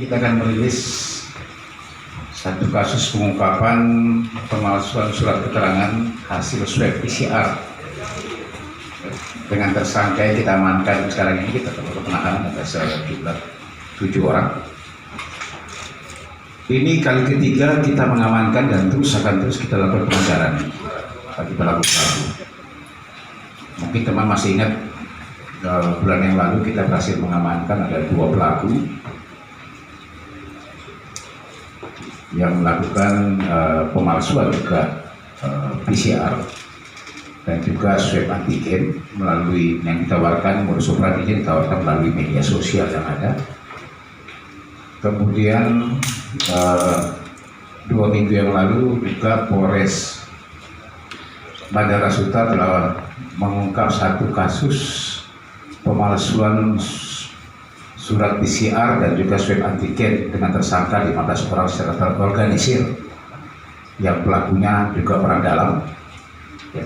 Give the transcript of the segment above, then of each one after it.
kita akan merilis satu kasus pengungkapan pemalsuan surat keterangan hasil swab PCR dengan tersangka yang kita amankan sekarang ini. Kita lakukan penahanan ada sejumlah 7 orang. Ini kali ketiga kita mengamankan dan akan terus kita lakukan pengejaran bagi pelaku-pelaku. Mungkin teman masih ingat bulan yang lalu kita berhasil mengamankan ada 2 pelaku yang melakukan pemalsuan juga PCR dan juga swab antigen melalui yang ditawarkan, modus operandinya ditawarkan melalui media sosial yang ada. Kemudian 2 minggu yang lalu juga Polres Bandara Suta telah mengungkap satu kasus pemalsuan surat PCR dan juga swab antigen dengan tersangka 15 orang secara terorganisir, yang pelakunya juga orang dalam, ya.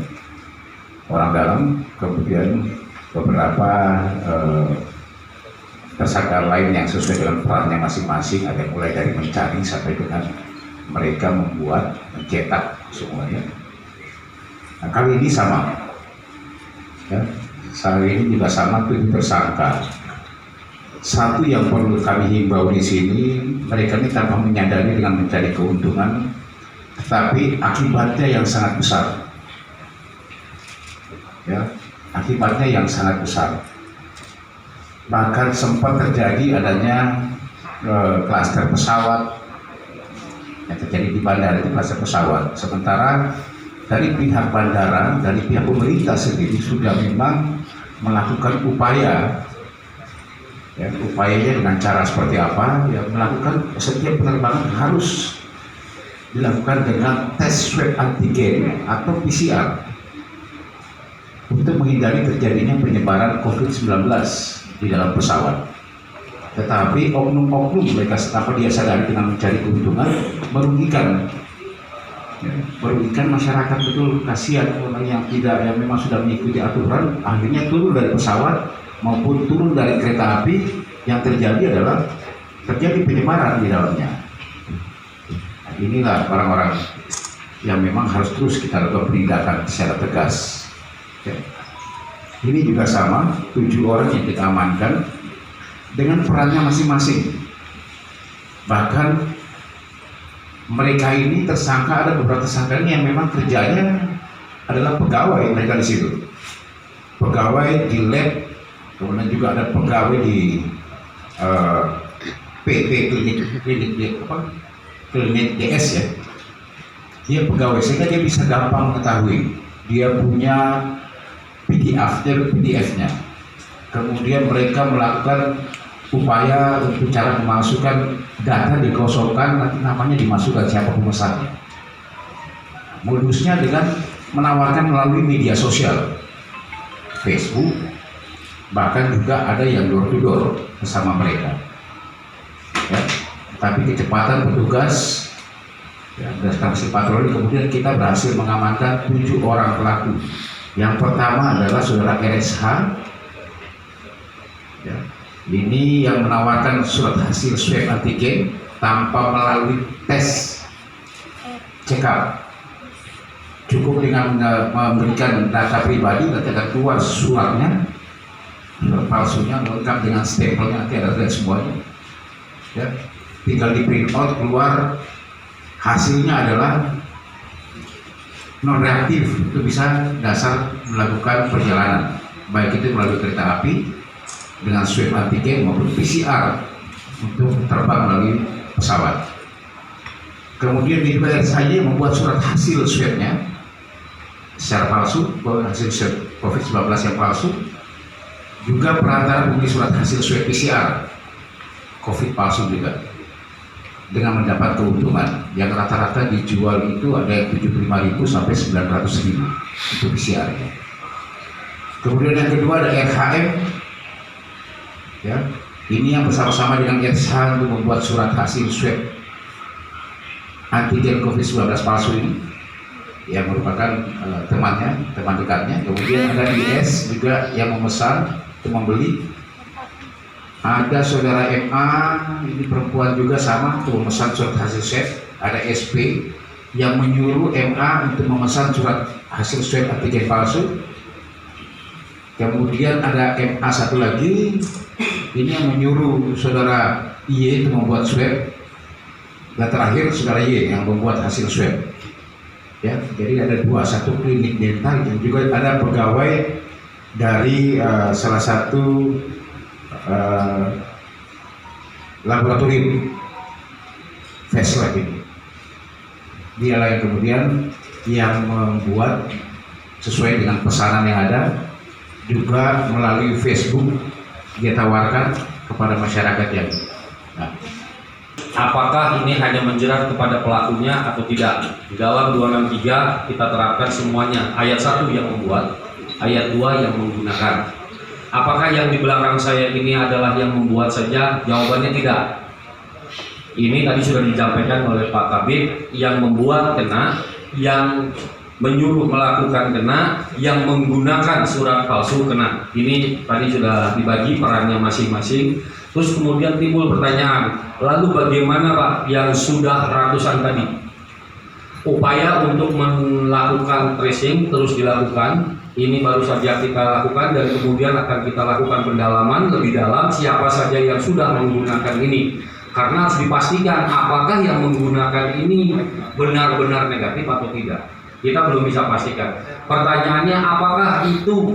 Orang dalam, kemudian beberapa tersangka lain yang sesuai dengan perannya masing-masing, ada mulai dari mencari sampai dengan mereka membuat, mencetak semuanya. Nah, kali ini sama, ya, saat ini juga sama 7 tersangka. Satu yang perlu kami himbau di sini, mereka ini tanpa menyadari dengan mencari keuntungan, tetapi akibatnya yang sangat besar. Ya, akibatnya yang sangat besar. Bahkan sempat terjadi adanya klaster pesawat yang terjadi di bandara, itu klaster pesawat. Sementara dari pihak bandara, dari pihak pemerintah sendiri sudah memang melakukan upaya, ya, upayanya dengan cara seperti apa, ya, melakukan setiap penerbangan harus dilakukan dengan tes swab antigen atau PCR untuk menghindari terjadinya penyebaran COVID-19 di dalam pesawat. Tetapi oknum-oknum mereka tanpa dia sadari dengan mencari keuntungan merugikan, ya, merugikan masyarakat. Betul, kasihan orang yang tidak, yang memang sudah mengikuti aturan, akhirnya turun dari pesawat maupun turun dari kereta api, yang terjadi adalah terjadi penyebaran di dalamnya. Nah, inilah orang-orang yang memang harus terus kita lakukan penindakan secara tegas. Ya. Ini juga sama, 7 orang yang kita amankan dengan perannya masing-masing. Bahkan mereka ini tersangka, ada beberapa tersangka ini yang memang kerjanya adalah pegawai mereka di situ, pegawai di lab. Kemudian juga ada pegawai di PP klinik DS, ya. Dia pegawai sehingga dia bisa gampang mengetahui. Dia punya PDF-nya. Kemudian mereka melakukan upaya untuk cara memasukkan data, dikosongkan, nanti namanya dimasukkan siapa pemesannya. Modusnya dengan menawarkan melalui media sosial, Facebook, bahkan juga ada yang door to door bersama mereka, ya. Tapi kecepatan petugas, ya, berdasarkan hasil patroli, kemudian kita berhasil mengamankan 7 orang pelaku. Yang pertama adalah saudara RSH, ya. Ini yang menawarkan surat hasil swab antigen tanpa melalui tes check up. Cukup dengan memberikan data pribadi, nanti akan keluar suratnya, palsunya lengkap dengan stempelnya, nanti ada semuanya, ya. Tinggal di print out, keluar hasilnya adalah non reaktif, itu bisa dasar melakukan perjalanan, baik itu melalui kereta api dengan swab antigen maupun PCR untuk terbang melalui pesawat. Kemudian dibayar saja membuat surat hasil swabnya secara palsu, hasil swab COVID-19 yang palsu, juga perantara membeli surat hasil swab PCR COVID palsu juga, dengan mendapat keuntungan yang rata-rata dijual itu ada yang 75.000 sampai 900.000 itu PCR-nya. Kemudian yang kedua ada RHM, ya, ini yang bersama-sama dengan RSH untuk membuat surat hasil swab antigen COVID-19 palsu ini, yang merupakan teman dekatnya. Kemudian ada IS juga yang memesan untuk membeli Ada saudara MA, ini perempuan juga sama, memesan surat hasil swab. Ada SP yang menyuruh MA untuk memesan surat hasil swab antigen palsu. Kemudian ada MA satu lagi, ini yang menyuruh saudara Y itu membuat swab. Dan terakhir saudara Y yang membuat hasil swab. Ya, jadi ada dua, satu klinik dental dan juga ada pegawai dari salah satu laboratorium face lab ini. Dialah yang kemudian yang membuat sesuai dengan pesanan yang ada, juga melalui Facebook dia tawarkan kepada masyarakat yang apakah ini hanya menjerat kepada pelakunya atau tidak. Di dalam 263 kita terapkan semuanya, ayat 1 yang membuat, ayat 2 yang menggunakan. Apakah yang di belakang saya ini adalah yang membuat saja? Jawabannya tidak. Ini tadi sudah disampaikan oleh Pak Kabid, yang membuat kena, yang menyuruh melakukan kena, yang menggunakan surat palsu kena. Ini tadi sudah dibagi perannya masing-masing. Terus kemudian timbul pertanyaan, lalu bagaimana Pak yang sudah ratusan tadi? Upaya untuk melakukan tracing terus dilakukan. Ini baru saja kita lakukan dan kemudian akan kita lakukan pendalaman lebih dalam siapa saja yang sudah menggunakan ini. Karena harus dipastikan apakah yang menggunakan ini benar-benar negatif atau tidak. Kita belum bisa pastikan. Pertanyaannya apakah itu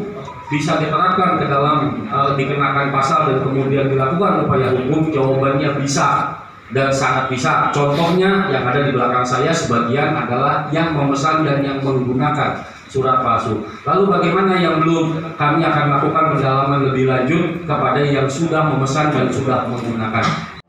bisa diterapkan ke dalam dikenakan pasal dan kemudian dilakukan upaya hukum? Jawabannya bisa dan sangat bisa. Contohnya yang ada di belakang saya sebagian adalah yang memesan dan yang menggunakan surat palsu. Lalu bagaimana yang belum? Kami akan lakukan pendalaman lebih lanjut kepada yang sudah memesan dan sudah menggunakan.